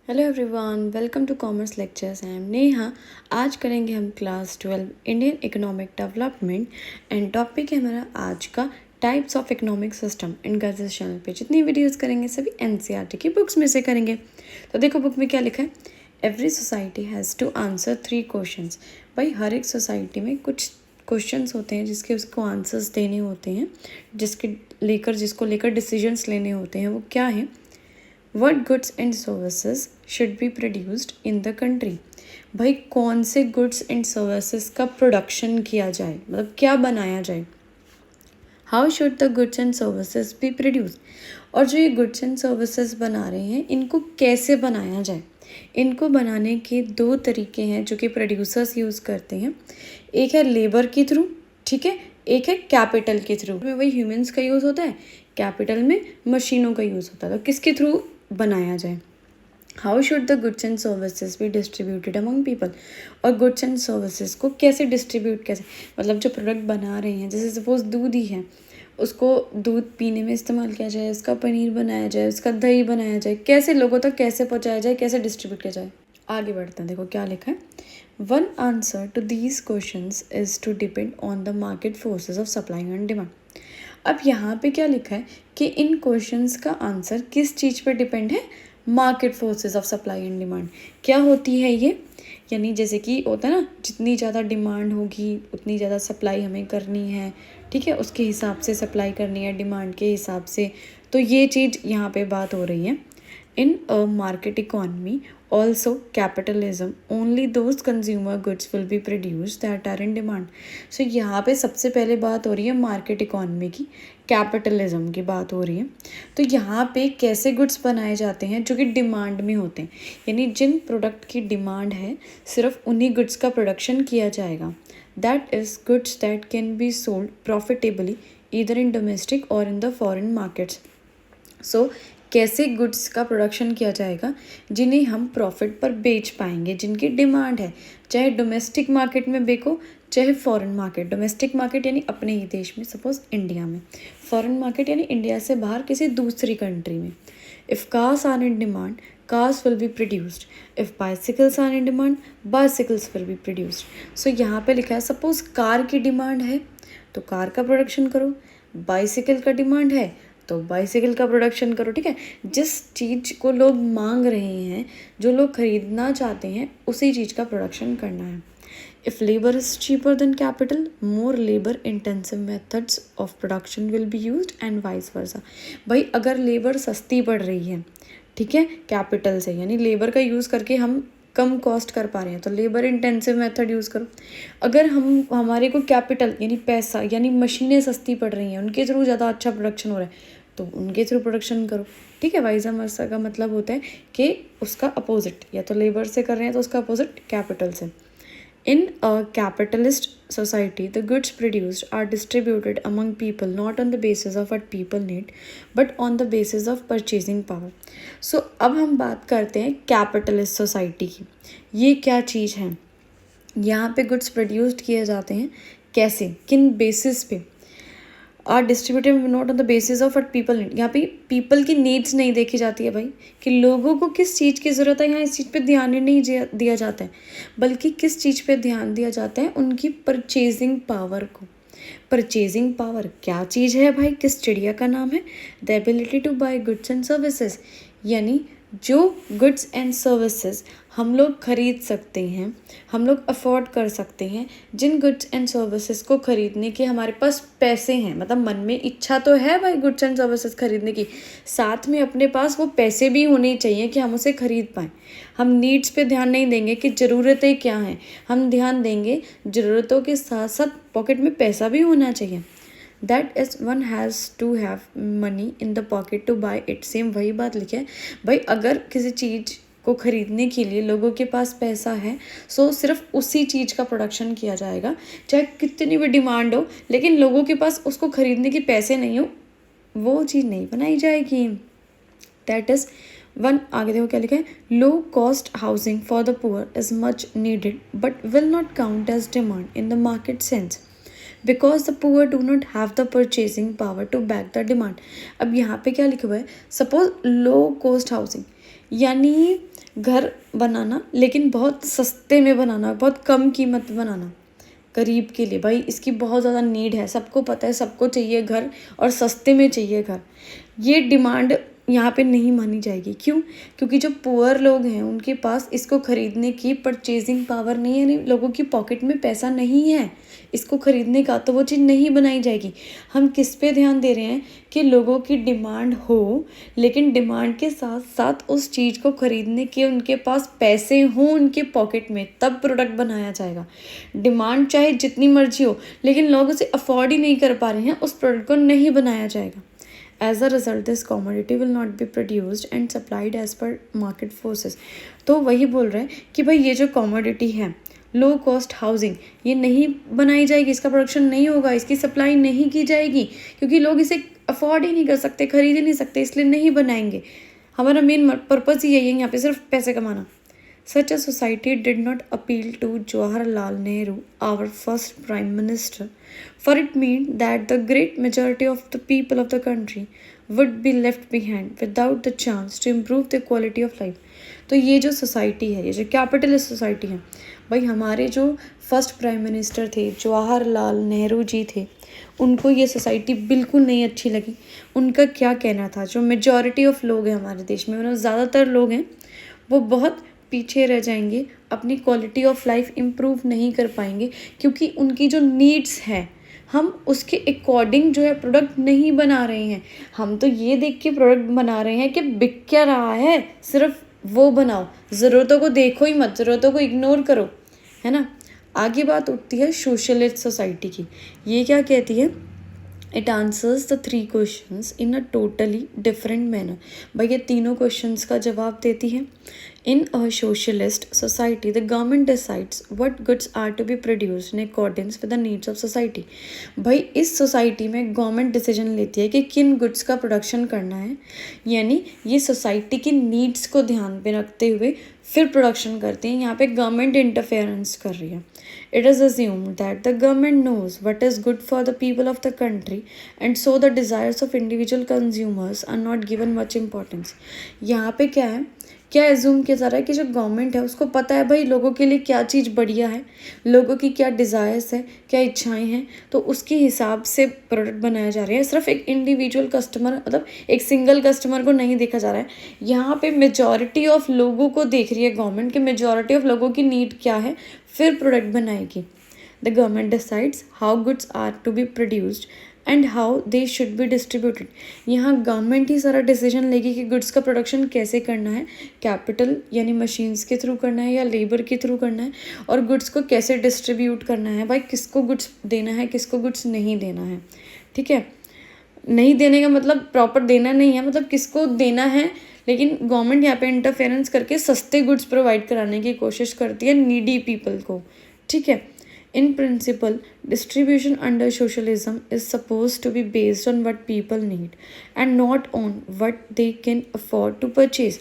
Hello everyone, welcome to commerce lectures. I am Neha. आज करेंगे हम class 12 Indian economic development and topic है हमारा आज का टाइप्स ऑफ इकोनॉमिक सिस्टम। इन गर्ल्स चैनल पे जितनी वीडियोस करेंगे सभी एनसीईआरटी की बुक्स में से करेंगे। तो देखो बुक में क्या लिखा है, every society has to answer 3 questions. भाई हर एक सोसाइटी में कुछ क्वेश्चंस होते हैं जिसके उसको आंसर्स देने होते हैं, जिसको लेकर डिसीजंस लेने होते हैं। वो क्या है, What goods and services should be produced in the country? भाई कौन से गुड्स एंड सर्विसेज का प्रोडक्शन किया जाए, मतलब क्या बनाया जाए। How should the goods and services be produced, और जो ये गुड्स एंड सर्विसेज बना रहे हैं इनको कैसे बनाया जाए। इनको बनाने के 2 तरीके हैं जो कि प्रोड्यूसर्स यूज़ करते हैं। एक है लेबर के थ्रू, ठीक है, एक है कैपिटल के थ्रू। में वही ह्यूमंस का यूज़ होता है, कैपिटल में मशीनों का यूज़ होता है। तो किसके थ्रू बनाया जाए। How should the goods and services be distributed among people, और गुड्स एंड सर्विसेज को कैसे डिस्ट्रीब्यूट, कैसे मतलब जो प्रोडक्ट बना रहे हैं, जैसे सपोज दूध ही है, उसको दूध पीने में इस्तेमाल किया जाए, उसका पनीर बनाया जाए, उसका दही बनाया जाए, कैसे लोगों तक कैसे पहुंचाया जाए, कैसे डिस्ट्रीब्यूट किया जाए। आगे बढ़ते हैं, देखो क्या लिखा है। One answer to these questions is to depend on the market forces of supply and demand. अब यहाँ पे क्या लिखा है कि इन क्वेश्चंस का आंसर किस चीज़ पर डिपेंड है, market forces of supply and demand. क्या होती है ये, यानी जैसे कि होता है ना, जितनी ज़्यादा डिमांड होगी उतनी ज़्यादा सप्लाई हमें करनी है, ठीक है, उसके हिसाब से सप्लाई करनी है डिमांड के हिसाब से। तो ये चीज़ यहाँ पे बात हो रही है। In a market economy, also capitalism, only those consumer goods will be produced that are in demand. So यहाँ पे सबसे पहले बात हो रही है मार्केट इकॉनमी की, कैपिटलिज्म की बात हो रही है। तो यहाँ पे कैसे गुड्स बनाए जाते हैं जो कि डिमांड में होते हैं, यानी जिन प्रोडक्ट की डिमांड है सिर्फ उन्हीं गुड्स का प्रोडक्शन किया जाएगा। That is goods that can be sold profitably either in domestic और इन द फॉरेन मार्केट्स। सो कैसे गुड्स का प्रोडक्शन किया जाएगा जिन्हें हम प्रॉफिट पर बेच पाएंगे, जिनकी डिमांड है, चाहे डोमेस्टिक मार्केट में बेको चाहे फॉरेन मार्केट। डोमेस्टिक मार्केट यानी अपने ही देश में, सपोज इंडिया में। फॉरेन मार्केट यानी इंडिया से बाहर किसी दूसरी कंट्री में। If cars are in demand, cars will be produced. If bicycles are in demand, bicycles will be produced. So यहाँ पे लिखा है सपोज कार की डिमांड है तो कार का प्रोडक्शन करो, बाइसिकल का डिमांड है तो बाइसिकल का प्रोडक्शन करो, ठीक है। जिस चीज़ को लोग मांग रहे हैं, जो लोग खरीदना चाहते हैं, उसी चीज़ का प्रोडक्शन करना है। If labour is cheaper than capital, more labour intensive methods of production will be used and vice versa. भाई अगर लेबर सस्ती पड़ रही है, ठीक है, कैपिटल से, यानी लेबर का यूज़ करके हम कम कॉस्ट कर पा रहे हैं तो लेबर इंटेंसिव मेथड यूज़ करो। अगर हमारे को कैपिटल यानी पैसा यानी मशीनें सस्ती पड़ रही हैं, उनके थ्रू ज़्यादा अच्छा प्रोडक्शन हो रहा है तो उनके थ्रू प्रोडक्शन करो, ठीक है। वाइस वर्सा का मतलब होता है कि उसका अपोजिट, या तो लेबर से कर रहे हैं तो उसका अपोजिट कैपिटल से। In a capitalist society, the goods produced are distributed among people not on the basis of what people need, but on the basis of purchasing power. So, अब हम बात करते हैं कैपिटलिस्ट सोसाइटी की। ये क्या चीज़ है, यहाँ पे गुड्स प्रोड्यूस्ड किए जाते हैं कैसे, किन बेसिस पे। Are distributed not on the basis of what people need. यहाँ पे पीपल की नीड्स नहीं देखी जाती है भाई, कि लोगों को किस चीज़ की ज़रूरत है, यहाँ इस चीज़ पे ध्यान ही नहीं दिया जाता है, बल्कि किस चीज़ पे ध्यान दिया जाता है, उनकी परचेजिंग पावर को। परचेजिंग पावर क्या चीज़ है भाई, किस चिड़िया का नाम है, the ability to buy goods and services. यानी जो गुड्स एंड सर्विसेज हम लोग खरीद सकते हैं, हम लोग अफोर्ड कर सकते हैं, जिन गुड्स एंड सर्विसेज को खरीदने के हमारे पास पैसे हैं, मतलब मन में इच्छा तो है भाई गुड्स एंड सर्विसेज खरीदने की, साथ में अपने पास वो पैसे भी होने चाहिए कि हम उसे खरीद पाएँ। हम नीड्स पे ध्यान नहीं देंगे कि ज़रूरतें क्या हैं, हम ध्यान देंगे ज़रूरतों के साथ साथ पॉकेट में पैसा भी होना चाहिए। That is one has to have money in the pocket to buy it. Same वही बात लिखी है भाई, अगर किसी चीज़ को खरीदने के लिए लोगों के पास पैसा है, सो सिर्फ उसी चीज़ का प्रोडक्शन किया जाएगा, चाहे कितनी भी डिमांड हो, लेकिन लोगों के पास उसको खरीदने के पैसे नहीं हो, वो चीज़ नहीं बनाई जाएगी। That is one. आगे देखो क्या लिखा है, low cost housing for the poor is much needed but will not count as demand in the market sense because the poor do not have the purchasing power to back the demand. अब यहाँ पे क्या लिखा हुआ है, suppose लो cost housing, यानी घर बनाना, लेकिन बहुत सस्ते में बनाना, बहुत कम कीमत में बनाना गरीब के लिए। भाई इसकी बहुत ज़्यादा नीड है, सबको पता है, सबको चाहिए घर और सस्ते में चाहिए घर। ये डिमांड यहाँ पे नहीं मानी जाएगी। क्यों? क्योंकि जो पुअर लोग हैं उनके पास इसको खरीदने की परचेजिंग पावर नहीं है, नहीं, लोगों की पॉकेट में पैसा नहीं है इसको खरीदने का, तो वो चीज़ नहीं बनाई जाएगी। हम किस पे ध्यान दे रहे हैं कि लोगों की डिमांड हो, लेकिन डिमांड के साथ साथ उस चीज़ को खरीदने के उनके पास पैसे हों उनके पॉकेट में, तब प्रोडक्ट बनाया जाएगा। डिमांड चाहे जितनी मर्जी हो, लेकिन लोग उसे अफोर्ड ही नहीं कर पा रहे हैं, उस प्रोडक्ट को नहीं बनाया जाएगा। As a result, this commodity will not be produced and supplied as per market forces। तो वही बोल रहे हैं कि भाई ये जो कॉमोडिटी है, लो कॉस्ट हाउसिंग, ये नहीं बनाई जाएगी, इसका प्रोडक्शन नहीं होगा, इसकी सप्लाई नहीं की जाएगी, क्योंकि लोग इसे अफोर्ड ही नहीं कर सकते, खरीद ही नहीं सकते, इसलिए नहीं बनाएंगे। हमारा मेन पर्पज़ ही यही है यहाँ पे, सिर्फ पैसे कमाना। Such a society did not appeal to Jawaharlal Nehru, our first Prime Minister, for it meant that the great majority of the people of the country would be left behind without the chance to improve their quality of life। तो ये जो society है, ये जो capitalist society है, भाई हमारे जो फर्स्ट प्राइम मिनिस्टर थे जवाहरलाल नेहरू जी थे, उनको ये सोसाइटी बिल्कुल नहीं अच्छी लगी। उनका क्या कहना था, जो मेजॉरिटी ऑफ लोग हैं हमारे देश में, मतलब ज़्यादातर लोग हैं, वो बहुत पीछे रह जाएंगे, अपनी क्वालिटी ऑफ लाइफ इम्प्रूव नहीं कर पाएंगे, क्योंकि उनकी जो नीड्स है हम उसके अकॉर्डिंग जो है प्रोडक्ट नहीं बना रहे हैं। हम तो ये देख के प्रोडक्ट बना रहे हैं कि बिक क्या रहा है, सिर्फ वो बनाओ, ज़रूरतों को देखो ही मत, ज़रूरतों को इग्नोर करो, है ना। आगे बात उठती है सोशलिस्ट सोसाइटी की। ये क्या कहती है? It answers the 3 questions in a totally different manner. भाई ये तीनों क्वेश्चंस का जवाब देती है। In a socialist society the government decides what goods are to be produced in accordance with the needs of society. भाई इस सोसाइटी में गवर्नमेंट डिसीजन लेती है कि किन गुड्स का प्रोडक्शन करना है, यानी ये सोसाइटी की नीड्स को ध्यान में रखते हुए फिर प्रोडक्शन करते हैं। यहाँ पे गवर्नमेंट इंटरफेरेंस कर रही है। It is assumed that the government knows what is good for the people of the country and so the desires of individual consumers are not given much importance। यहाँ पे क्या है, क्या एज्यूम किया जा रहा है कि जो गवर्नमेंट है उसको पता है भाई लोगों के लिए क्या चीज़ बढ़िया है, लोगों की क्या डिज़ायर्स है, क्या इच्छाएं हैं, तो उसके हिसाब से प्रोडक्ट बनाया जा रहा है। सिर्फ एक इंडिविजुअल कस्टमर, मतलब एक सिंगल कस्टमर को नहीं देखा जा रहा है, यहाँ पे मेजॉरिटी ऑफ लोगों को देख रही है गवर्नमेंट कि मेजॉरिटी ऑफ लोगों की नीड क्या है, फिर प्रोडक्ट बनाएगी। The government decides how goods are to be produced and how they should be distributed. यहाँ गवर्नमेंट ही सारा डिसीजन लेगी कि गुड्स का प्रोडक्शन कैसे करना है, कैपिटल यानी मशीन्स के थ्रू करना है या लेबर के थ्रू करना है, और गुड्स को कैसे डिस्ट्रीब्यूट करना है, भाई किसको गुड्स देना है, किसको गुड्स नहीं देना है। ठीक है, नहीं देने का मतलब प्रॉपर देना नहीं है, मतलब किसको देना है, लेकिन गवर्नमेंट यहाँ पे इंटरफेरेंस करके सस्ते गुड्स प्रोवाइड कराने की कोशिश करती है नीडी पीपल को। ठीक है, in principle distribution under socialism is suppose to be based on what people need and not on what they can afford to purchase.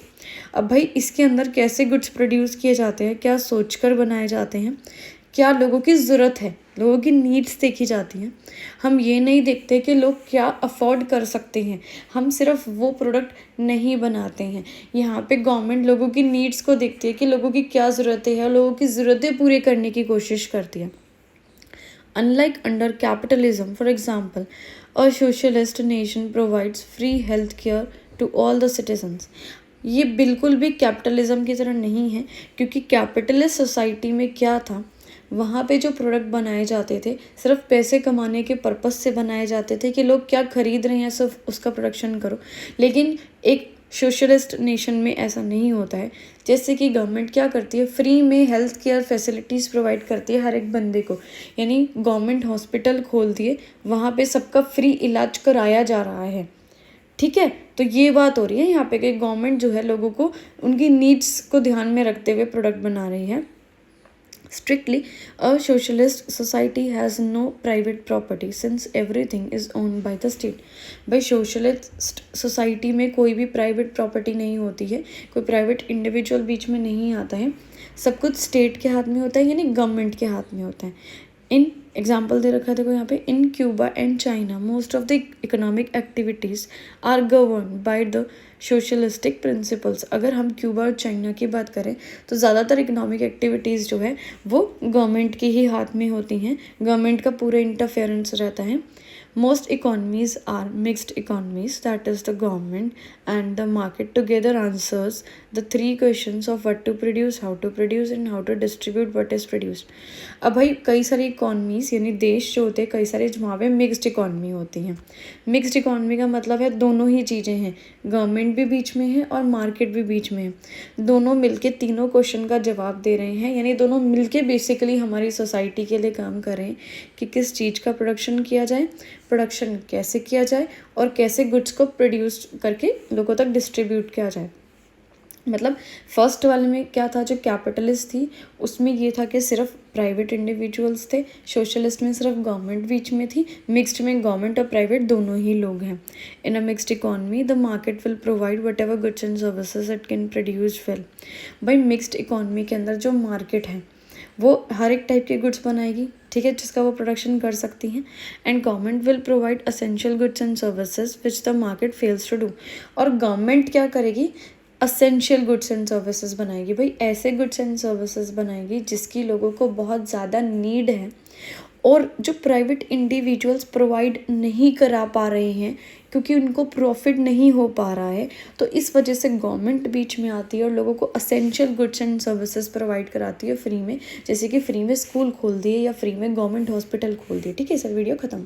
अब भाई इसके अंदर कैसे गुड्स प्रोड्यूस किए जाते हैं, क्या सोचकर बनाए जाते हैं, क्या लोगों की ज़रूरत है, लोगों की नीड्स देखी जाती हैं। हम ये नहीं देखते कि लोग क्या अफोर्ड कर सकते हैं, हम सिर्फ वो प्रोडक्ट नहीं बनाते हैं। यहाँ पे गवर्नमेंट लोगों की नीड्स को देखती है कि लोगों की क्या ज़रूरतें हैं, लोगों की ज़रूरतें पूरी करने की कोशिश करती है। Unlike under capitalism, for example, a socialist nation provides free health care to all the citizens। ये बिल्कुल भी कैपिटलिज्म की तरह नहीं है, क्योंकि कैपिटलिस्ट सोसाइटी में क्या था, वहाँ पे जो प्रोडक्ट बनाए जाते थे सिर्फ पैसे कमाने के पर्पस से बनाए जाते थे कि लोग क्या खरीद रहे हैं सिर्फ उसका प्रोडक्शन करो। लेकिन एक सोशलिस्ट नेशन में ऐसा नहीं होता है। जैसे कि गवर्नमेंट क्या करती है, फ्री में हेल्थ केयर फैसिलिटीज़ प्रोवाइड करती है हर एक बंदे को, यानी गवर्नमेंट हॉस्पिटल खोल दिए, वहाँ पे सबका फ्री इलाज कराया जा रहा है। ठीक है, तो ये बात हो रही है यहाँ पे कि गवर्नमेंट जो है लोगों को उनकी नीड्स को ध्यान में रखते हुए प्रोडक्ट बना रही है। Strictly, a socialist society has no private property since everything is owned by the state। भाई सोशलिस्ट सोसाइटी में कोई भी प्राइवेट प्रॉपर्टी नहीं होती है, कोई प्राइवेट इंडिविजुअल बीच में नहीं आता है, सब कुछ स्टेट के हाथ में होता है, यानी गवर्नमेंट के हाथ में होता है। इन एग्जाम्पल दे रखा है देखो यहाँ पे, in Cuba and China most of the economic activities are govern by the socialistic principles. अगर हम क्यूबा और चाइना की बात करें तो ज़्यादातर इकोनॉमिक एक्टिविटीज़ जो है वो गवर्नमेंट के ही हाथ में होती हैं, गवर्नमेंट का पूरा इंटरफेरेंस रहता है। Most economies are mixed economies, that is, the government and the market together answers the three questions of what to produce, and how to distribute what is produced. अब भाई कई सारी इकॉनमीज यानी देश जो होते हैं कई सारे जहाँ पे मिक्स्ड इकॉनमी होती हैं। मिक्स्ड इकॉनमी का मतलब है दोनों ही चीज़ें हैं, गवर्नमेंट भी बीच में है और मार्केट भी बीच में है, दोनों मिलके तीनों क्वेश्चन का जवाब दे रहे हैं, यानी दोनों मिलके बेसिकली हमारी सोसाइटी के लिए काम कर रहे हैं कि किस चीज़ का प्रोडक्शन किया जाए, प्रोडक्शन कैसे किया जाए और कैसे गुड्स को प्रोड्यूस करके लोगों तक डिस्ट्रीब्यूट किया जाए। मतलब फर्स्ट वाले में क्या था, जो कैपिटलिस्ट थी उसमें ये था कि सिर्फ प्राइवेट इंडिविजुअल्स थे, सोशलिस्ट में सिर्फ गवर्नमेंट बीच में थी, मिक्स्ड में गवर्नमेंट और प्राइवेट दोनों ही लोग हैं। In a mixed economy the market will provide whatever goods and services it can produce well. भाई मिक्स्ड इकॉनमी के अंदर जो मार्केट है वो हर एक टाइप के गुड्स बनाएगी, ठीक है, जिसका वो प्रोडक्शन कर सकती हैं। And government will provide essential goods and services which the market fails to do. और गवर्नमेंट क्या करेगी, असेंशियल गुड्स एंड सर्विसेज बनाएगी, भाई ऐसे गुड्स एंड सर्विसेज बनाएगी जिसकी लोगों को बहुत ज़्यादा नीड है और जो प्राइवेट इंडिविजुअल्स प्रोवाइड नहीं करा पा रहे हैं क्योंकि उनको प्रॉफिट नहीं हो पा रहा है। तो इस वजह से गवर्नमेंट बीच में आती है और लोगों को essential goods and services provide कराती है फ्री में, जैसे कि फ्री में स्कूल खोल दिए या फ्री में गवर्नमेंट हॉस्पिटल खोल दिए। ठीक है सर, वीडियो ख़त्म।